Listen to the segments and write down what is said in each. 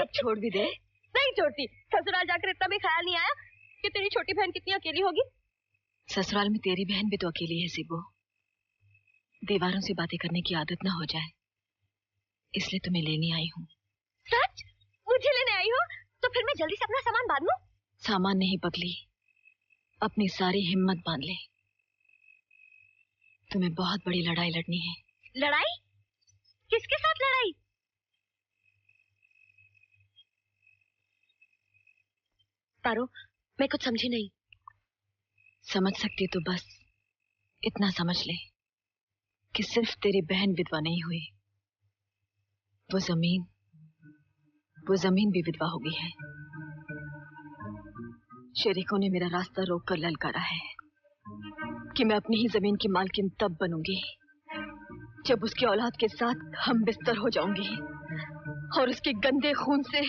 अब छोड़ भी दे। नहीं छोड़ती। ससुराल जाकर इतना भी ख्याल नहीं आया कि तेरी छोटी बहन कितनी अकेली होगी। ससुराल में तेरी बहन भी तो अकेली है सिबो। दीवारों से बातें करने की आदत ना हो जाए, इसलिए तुम्हें लेने आई हूँ। सच? मुझे लेने आई हो? तो फिर मैं जल्दी से अपना सामान बांध लूं? सामान नहीं पगली, अपनी सारी हिम्मत बांध ले। तुम्हें बहुत बड़ी लड़ाई लड़नी है। लड़ाई? किसके साथ लड़ाई? पारो, मैं कुछ समझी नहीं। समझ सकती तो बस इतना समझ ले कि सिर्फ तेरी बहन विधवा नहीं हुई, वो जमीन भी विधवा हो गई है। शरीकों ने मेरा रास्ता रोककर ललकारा है कि मैं अपनी ही जमीन की मालकिन तब बनूंगी जब उसकी औलाद के साथ हम बिस्तर हो जाऊंगी और उसके गंदे खून से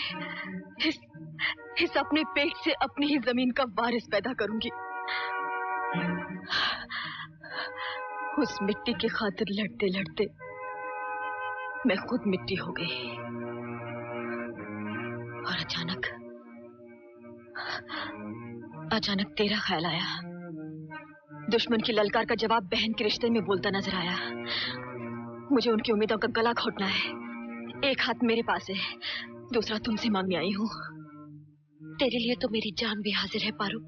इस अपने पेट से अपनी ही जमीन का वारिस पैदा करूंगी। उस मिट्टी की खातिर लड़ते लड़ते मैं खुद मिट्टी हो गई और अचानक तेरा ख्याल आया। दुश्मन की ललकार का जवाब बहन के रिश्ते में बोलता नजर आया। मुझे उनकी उम्मीदों का गला घोटना है। एक हाथ मेरे पास है, दूसरा तुमसे मांगने आई हूँ। तेरे लिए तो मेरी जान भी हाजिर है पारो।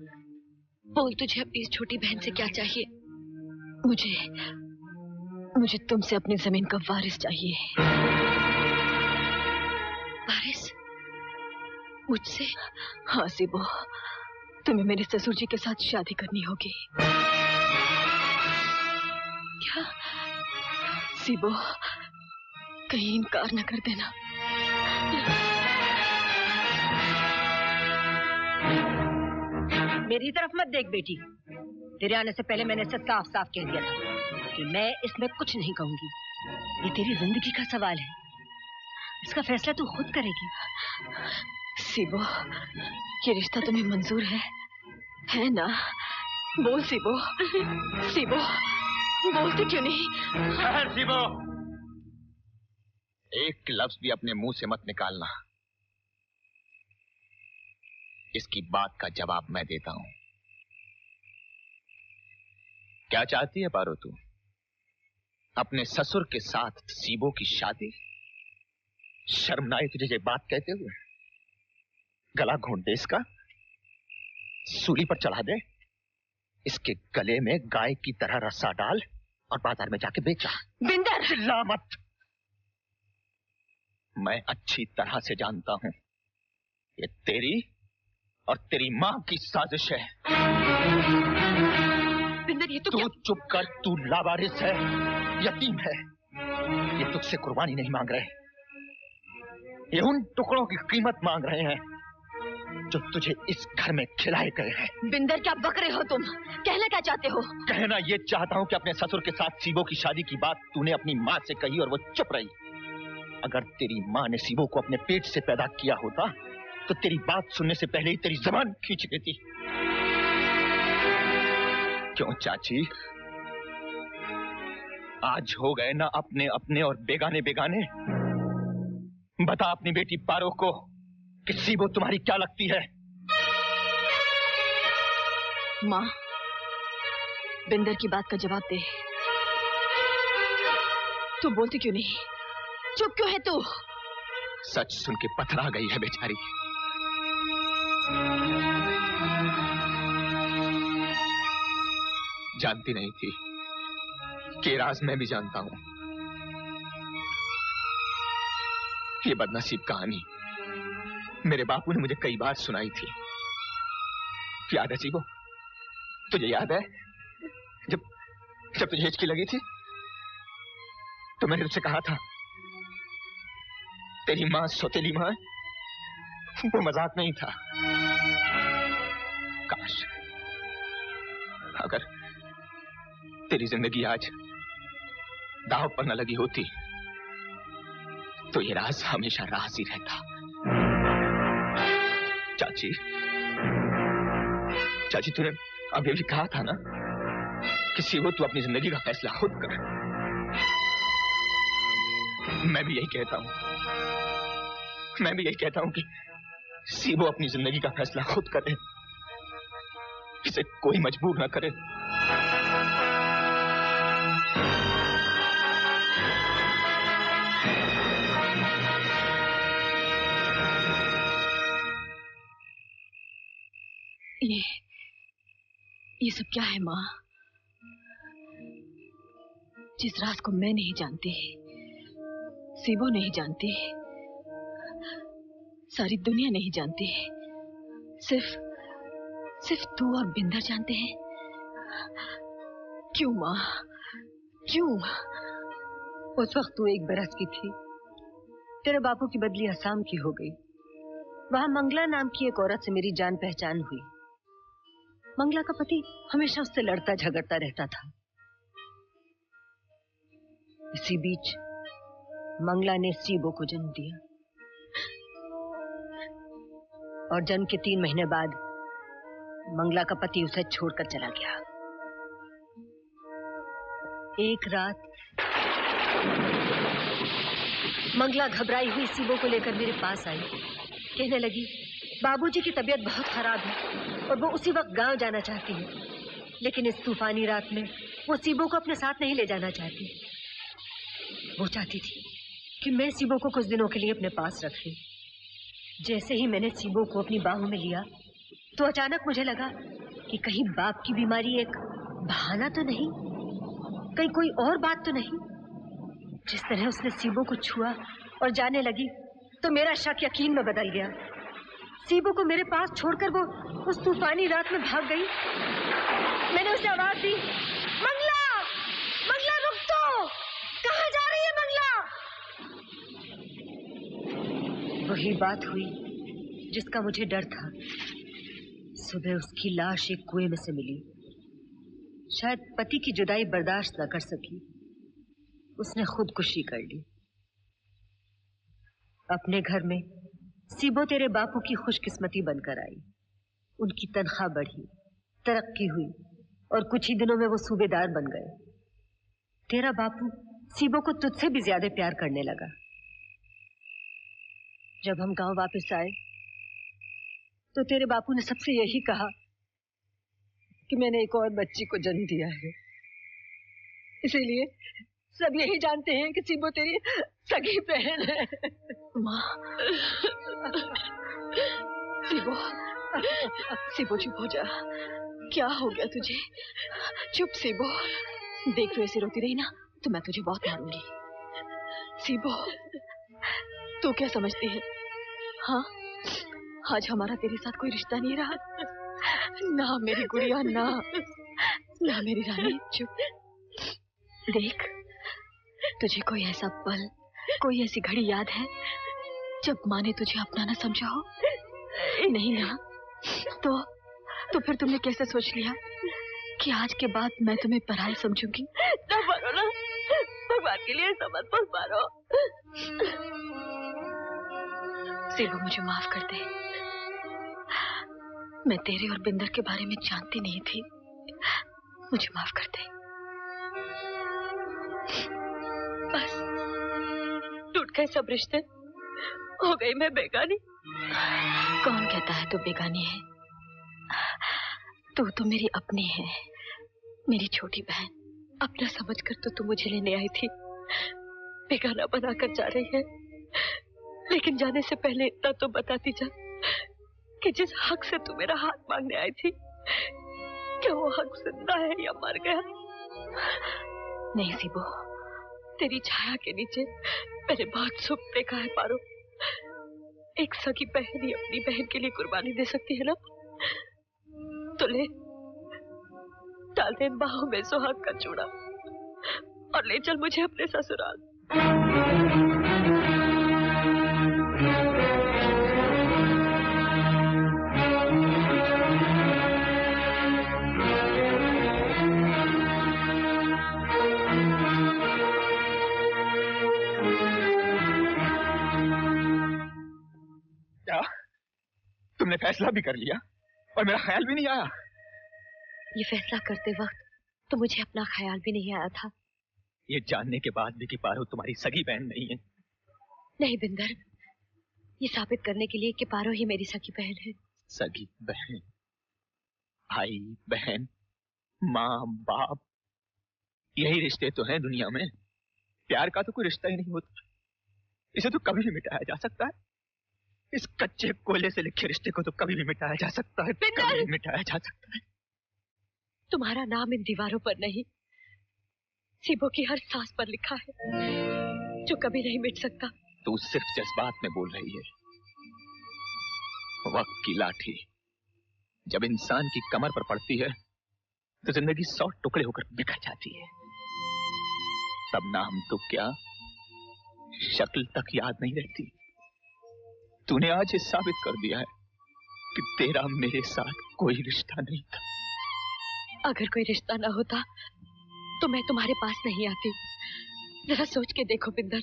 बोल, तुझे अपनी इस छोटी बहन से क्या चाहिए? मुझे तुमसे अपनी जमीन का वारिस चाहिए। वारिस? मुझसे? हाँ सिबो, तुम्हें मेरे ससुर जी के साथ शादी करनी होगी। क्या? सिबो, कहीं इनकार न कर देना। मेरी तरफ मत देख बेटी। तेरे आने से पहले मैंने इसे साफ साफ कह दिया था कि मैं इसमें कुछ नहीं कहूंगी। ये तेरी जिंदगी का सवाल है, इसका फैसला तू खुद करेगी। सिबो, ये रिश्ता तुम्हें मंजूर है ना? बोल सिबो, सिबो, बोलती क्यों नहीं? सिबो, एक लफ्ज भी अपने मुंह से मत निकालना। इसकी बात का जवाब मैं देता हूं। क्या चाहती है पारो तू? अपने ससुर के साथ सीबो की शादी? शर्म ना आई तुझे ये बात कहते हुए? गला घोंट दे इसका, सूली पर चढ़ा दे, इसके गले में गाय की तरह रस्सा डाल और बाजार में जाके बेचा। बिंदर! चिल्ला मत। मैं अच्छी तरह से जानता हूं ये तेरी और तेरी मां की साजिश है। बिंदर, ये तू चुप कर। तू लावारिस है, यतीम है। ये तुझसे कुर्बानी नहीं मांग रहे, ये उन टुकड़ों की कीमत मांग रहे हैं जो तुझे इस घर में खिलाए गए हैं। बिंदर, क्या बक रहे हो तुम? कहना क्या चाहते हो? कहना ये चाहता हूं कि अपने ससुर के साथ सीबो की शादी की बात तूने अपनी मां से कही और वो चुप रही। अगर तेरी मां ने सीबो को अपने पेट से पैदा किया होता तो तेरी बात सुनने से पहले ही तेरी जबान खींच देती। क्यों चाची, आज हो गए ना अपने अपने और बेगाने बेगाने? बता अपनी बेटी पारो को कि सीबो तुम्हारी क्या लगती है? मां, बिंदर की बात का जवाब दे। तू बोलती क्यों नहीं? चुप क्यों है तू? सच सुन के पथरा गई है बेचारी। जानती नहीं थी कि राज मैं भी जानता हूं। ये बदनसीब कहानी मेरे बापू ने मुझे कई बार सुनाई थी। याद है सीबो? तुझे याद है जब तुझे हिचकी लगी थी तो मैंने तुझसे कहा था तेरी मां सौतेली मां, वो मजाक नहीं था। काश अगर तेरी जिंदगी आज दांव पर न लगी होती तो ये राज हमेशा राज ही रहता। चाची तूने अभी भी कहा था ना कि सीबो तू अपनी जिंदगी का फैसला खुद कर। मैं भी यही कहता हूं मैं भी यही कहता हूं कि सीबो अपनी जिंदगी का फैसला खुद करे, इसे कोई मजबूर ना करे। ये सब क्या है माँ? जिस राज को मैं नहीं जानती, सीबो नहीं जानती, सारी दुनिया नहीं जानती, सिर्फ तू और बिंदर जानते हैं। क्यों माँ, क्यों? उस वक्त तू 1 बरस की थी, तेरे बापू की बदली असम की हो गई। वहां मंगला नाम की एक औरत से मेरी जान पहचान हुई। मंगला का पति हमेशा उससे लड़ता झगड़ता रहता था। इसी बीच मंगला ने सीबो को जन्म दिया और जन्म के 3 महीने बाद मंगला का पति उसे छोड़कर चला गया। एक रात मंगला घबराई हुई सीबो को लेकर मेरे पास आई। कहने लगी, बाबूजी की तबीयत बहुत खराब है और वो उसी वक्त गांव जाना चाहती है, लेकिन इस तूफानी रात में वो सीबो को अपने साथ नहीं ले जाना चाहती। वो चाहती थी कि मैं सीबो को कुछ दिनों के लिए अपने पास रख लूं। जैसे ही मैंने सीबो को अपनी बाहों में लिया तो अचानक मुझे लगा कि कहीं बाप की बीमारी एक बहाना तो नहीं, कहीं कोई और बात तो नहीं। जिस तरह उसने सीबो को छुआ और जाने लगी तो मेरा शक यकीन में बदल गया। सीबो को मेरे पास छोड़कर वो उस तूफानी रात में भाग गई। मैंने उसे आवाज दी, मंगला, मंगला रुक तो, कहाँ जा रही है मंगला? वही बात हुई जिसका मुझे डर था। सुबह उसकी लाश एक कुएं में से मिली। शायद पति की जुदाई बर्दाश्त न कर सकी, उसने खुदकुशी कर ली। अपने घर में सीबो तेरे बापू की खुशकिस्मती बनकर आई। उनकी तनख्वाह बढ़ी, तरक्की हुई और कुछ ही दिनों में वो सूबेदार बन गए। तेरा बापू सीबो को तुझसे भी ज्यादा प्यार करने लगा। जब हम गांव वापस आए तो तेरे बापू ने सबसे यही कहा कि मैंने एक और बच्ची को जन्म दिया है। इसीलिए सब यही जानते हैं कि सीबो तेरी सगी बहन है। माँ, सीबो, सीबो चुप हो जा। क्या हो गया तुझे? चुप सीबो। देख, तू ऐसे रोती रही ना तो मैं तुझे बहुत मारूंगी। सीबो, तू क्या समझती है? हाँ, आज हमारा तेरे साथ कोई रिश्ता नहीं रहा ना मेरी गुड़िया, ना मेरी रानी। चुप। देख, तुझे कोई ऐसा पल, कोई ऐसी घड़ी याद है जब माँ ने तुझे अपना ना समझा हो? नहीं ना? तो फिर तुमने कैसे सोच लिया कि आज के बाद मैं तुम्हें पराया समझूंगी? ना मारो ना, भगवान के लिए ऐसा मत मारो। सीबो, मुझे माफ कर दे। मैं तेरे और बिंदर के बारे में जानती नहीं थी। मुझे माफ कर दे। बस टूट गए सब रिश्ते, हो गई मैं बेगानी। कौन कहता है तू बेगानी है? तू तो मेरी अपनी है, मेरी छोटी बहन। अपना समझकर तो तू मुझे लेने आई थी, बेगाना बनाकर जा रही है। लेकिन जाने से पहले इतना तो बताती जा कि जिस हक से तू मेरा हाथ मांगने आई थी, क्या वो हक जिंदा है या मर गया? नहीं सीबो, तेरी छाया के नीचे मैंने बहुत सुख देखा है पारो। एक सगी बहन ही अपनी बहन के लिए कुर्बानी दे सकती है ना? तो ले, डाल दे इन बाहों में सुहाग का चूड़ा और ले चल मुझे अपने ससुराल। तुमने फैसला भी कर लिया और मेरा ख्याल भी नहीं आया। ये फैसला करते वक्त तो मुझे अपना ख्याल भी नहीं आया था। ये जानने के बाद भी कि पारो तुम्हारी सगी बहन नहीं है। नहीं बिंदर, ये साबित करने के लिए कि पारो ही मेरी सगी बहन है। सगी बहन, भाई बहन, माँ बाप, यही रिश्ते तो हैं दुनिया में। प्यार का तो कोई रिश्ता ही नहीं होता, इसे तो कभी भी मिटाया जा सकता है। इस कच्चे कोयले से लिखे रिश्ते को तो कभी भी मिटाया जा सकता है, कभी भी मिटाया जा सकता है। तुम्हारा नाम इन दीवारों पर नहीं, सीबो की हर सांस पर लिखा है, जो कभी नहीं मिट सकता। तू सिर्फ जज्बात में बोल रही है। वक्त की लाठी जब इंसान की कमर पर पड़ती है तो जिंदगी 100 टुकड़े होकर बिखर जाती है। तब नाम तो क्या, शक्ल तक याद नहीं रहती। तूने आज ये साबित कर दिया है कि तेरा मेरे साथ कोई रिश्ता नहीं था। अगर कोई रिश्ता ना होता तो मैं तुम्हारे पास नहीं आती। जरा सोच के देखो बिंदर,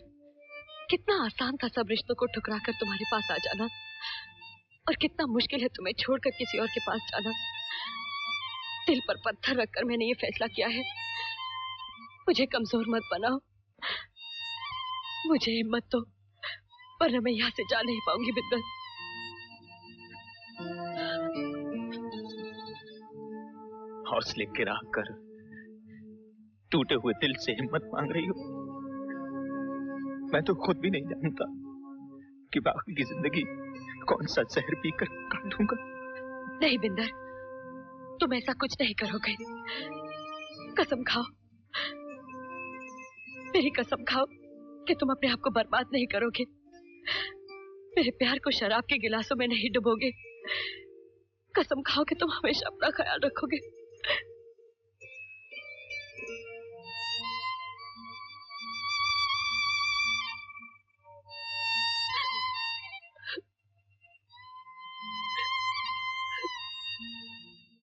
कितना आसान था सब रिश्तों को ठुकरा कर तुम्हारे पास आ जाना, और कितना मुश्किल है तुम्हें छोड़कर किसी और के पास जाना। दिल पर पत्थर रखकर मैंने ये फैसला किया है, मुझे कमजोर मत बनाओ, मुझे हिम्मत दो, वरना मैं यहाँ से जा नहीं पाऊंगी बिंदर। हौसले गिरा कर टूटे हुए दिल से हिम्मत मांग रही हो। मैं तो खुद भी नहीं जानता कि बाकी की जिंदगी कौन सा जहर पीकर काटूंगा। नहीं बिंदर, तुम ऐसा कुछ नहीं करोगे। कसम खाओ, मेरी कसम खाओ कि तुम अपने आप को बर्बाद नहीं करोगे, मेरे प्यार को शराब के गिलासों में नहीं डुबोगे। कसम खाओ कि तुम हमेशा अपना ख्याल रखोगे।